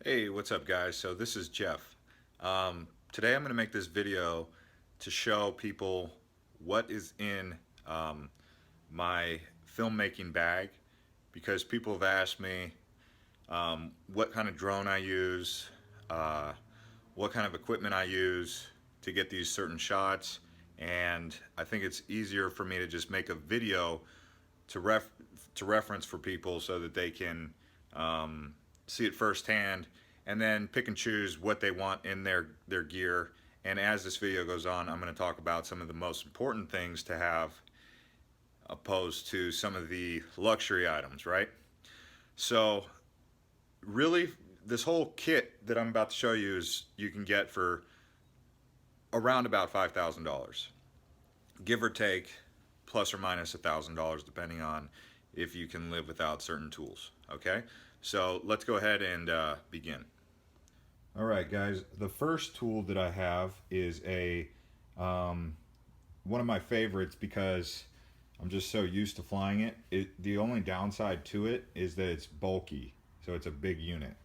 Hey, what's up guys? So this is Jeff. Today I'm going to make this video to show people what is in um, my filmmaking bag, because people have asked me what kind of drone I use, uh, what kind of equipment I use to get these certain shots, and I think it's easier for me to just make a video to reference for people so that they can see it firsthand and then pick and choose what they want in their gear. And as this video goes on, I'm going to talk about some of the most important things to have opposed to some of the luxury items, right? So really, this whole kit that I'm about to show you is you can get for around about $5,000, give or take, plus or minus $1,000 depending on if you can live without certain tools. Okay, so let's go ahead and begin. All right, guys, the first tool that I have is one of my favorites because I'm just so used to flying it. The only downside to it is that it's bulky, so it's a big unit.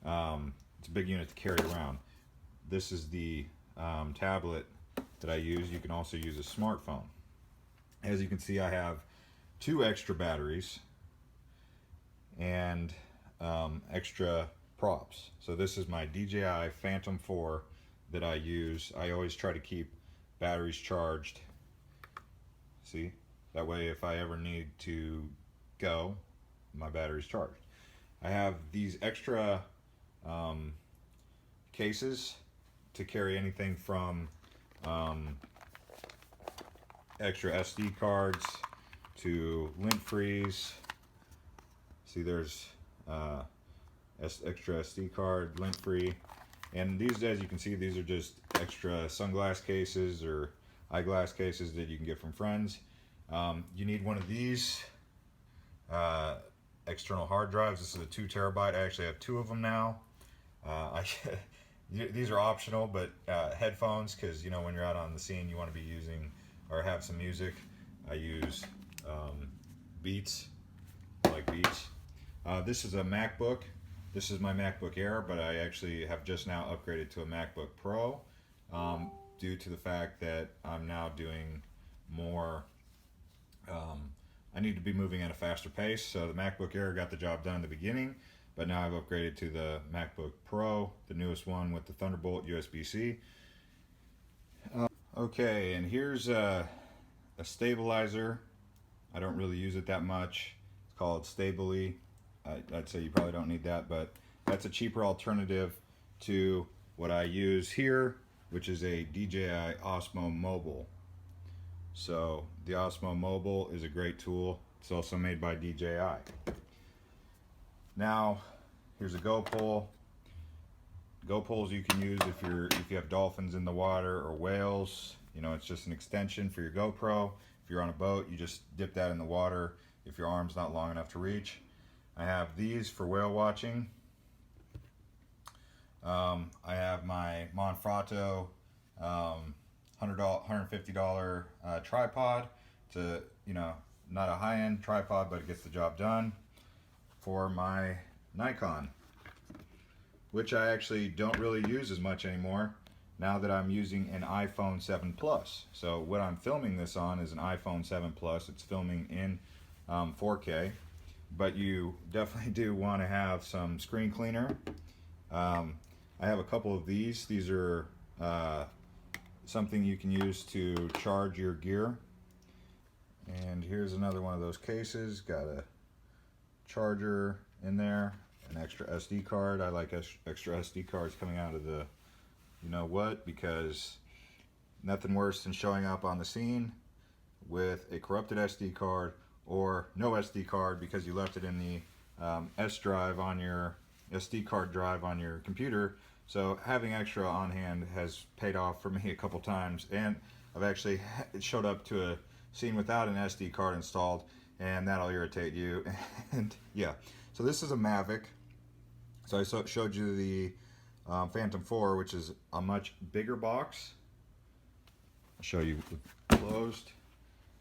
It's a big unit to carry around. This is the tablet that I use. You can also use a smartphone. As you can see, I have two extra batteries and extra props. So this is my DJI Phantom 4 that I use. I always try to keep batteries charged. See? That way if I ever need to go, my battery's charged. I have these extra cases to carry anything from extra SD cards to lint freeze. See, there's extra SD card, lint free, and these, as you can see, these are just extra sunglass cases or eyeglass cases that you can get from friends. You need one of these external hard drives. This is a 2 terabyte. I actually have two of them now. These are optional, but headphones, because you know when you're out on the scene you want to be using or have some music. I use Beats. I like Beats. This is a MacBook. This is my MacBook Air, but I actually have just now upgraded to a MacBook Pro due to the fact that I'm now doing more. I need to be moving at a faster pace, so the MacBook Air got the job done in the beginning, but now I've upgraded to the MacBook Pro, the newest one with the Thunderbolt USB-C. Okay, and here's a stabilizer. I don't really use it that much. It's called Stabily. I'd say you probably don't need that, but that's a cheaper alternative to what I use here, which is a DJI Osmo Mobile. So the Osmo Mobile is a great tool. It's also made by DJI. Now, here's a GoPole. GoPoles you can use if you have dolphins in the water or whales. You know, it's just an extension for your GoPro. If you're on a boat, you just dip that in the water if your arm's not long enough to reach. I have these for whale watching. I have my Manfrotto $150 tripod. To, you know, not a high-end tripod, but it gets the job done. For my Nikon, which I actually don't really use as much anymore now that I'm using an iPhone 7 Plus. So what I'm filming this on is an iPhone 7 Plus. It's filming in 4K, but you definitely do want to have some screen cleaner. I have a couple of these. These are something you can use to charge your gear. And here's another one of those cases. Got a charger in there, an extra SD card. I like extra SD cards coming out of the you know what, because nothing worse than showing up on the scene with a corrupted SD card or no SD card because you left it in the SD card drive on your computer. So having extra on hand has paid off for me a couple times, and I've actually showed up to a scene without an SD card installed, and that'll irritate you. And yeah, so this is a Mavic. So I showed you the Phantom 4, which is a much bigger box. I'll show you closed.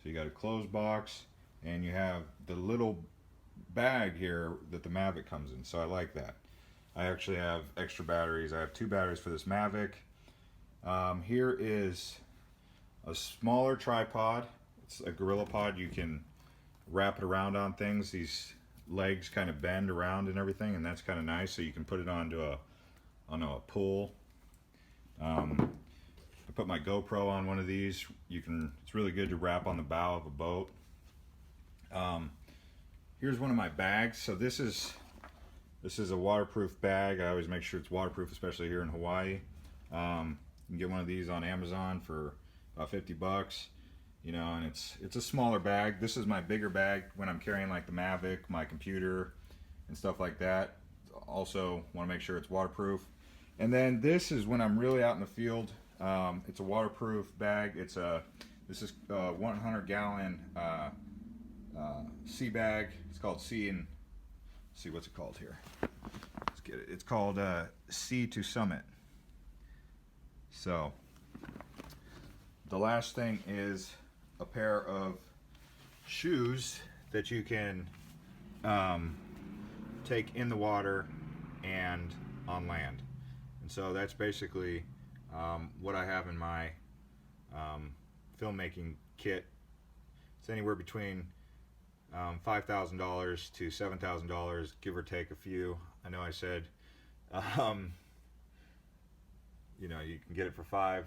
So you got a closed box, and you have the little bag here that the Mavic comes in. So I like that. I actually have extra batteries. I have 2 batteries for this Mavic. Here is a smaller tripod. It's a GorillaPod. You can wrap it around on things. These legs kind of bend around and everything, and that's kind of nice. So you can put it onto a pull. I put my GoPro on one of these. It's really good to wrap on the bow of a boat. Here's one of my bags. So this is a waterproof bag. I always make sure it's waterproof, especially here in Hawaii. You can get one of these on Amazon for about 50 bucks. You know, and it's a smaller bag. This is my bigger bag when I'm carrying like the Mavic, my computer, and stuff like that. Also want to make sure it's waterproof. And then this is when I'm really out in the field. It's a waterproof bag. This is a 100-gallon sea bag. It's called Sea and see what's it called here. Let's get it. It's called Sea to Summit. So the last thing is a pair of shoes that you can take in the water and on land. And so that's basically what I have in my filmmaking kit. It's anywhere between $5,000 to $7,000, give or take a few. I know I said, you know, you can get it for $5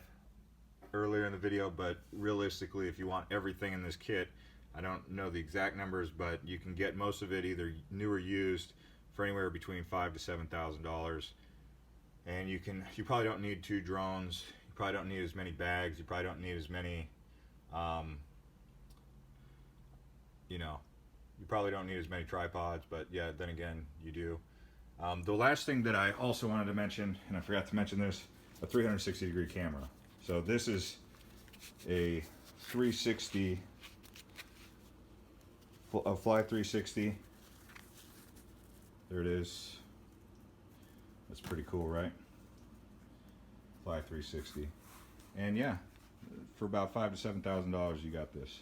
earlier in the video, but realistically, if you want everything in this kit, I don't know the exact numbers, but you can get most of it either new or used for anywhere between $5,000 to $7,000. And you probably don't need 2 drones. You probably don't need as many bags. You probably don't need as many, you know, you probably don't need as many tripods, but yeah, then again, you do. The last thing that I also wanted to mention, and I forgot to mention this, a 360-degree camera. So this is a 360, a Fly 360. There it is. That's pretty cool, right? Fly 360. And yeah, for about $5,000 to $7,000, you got this.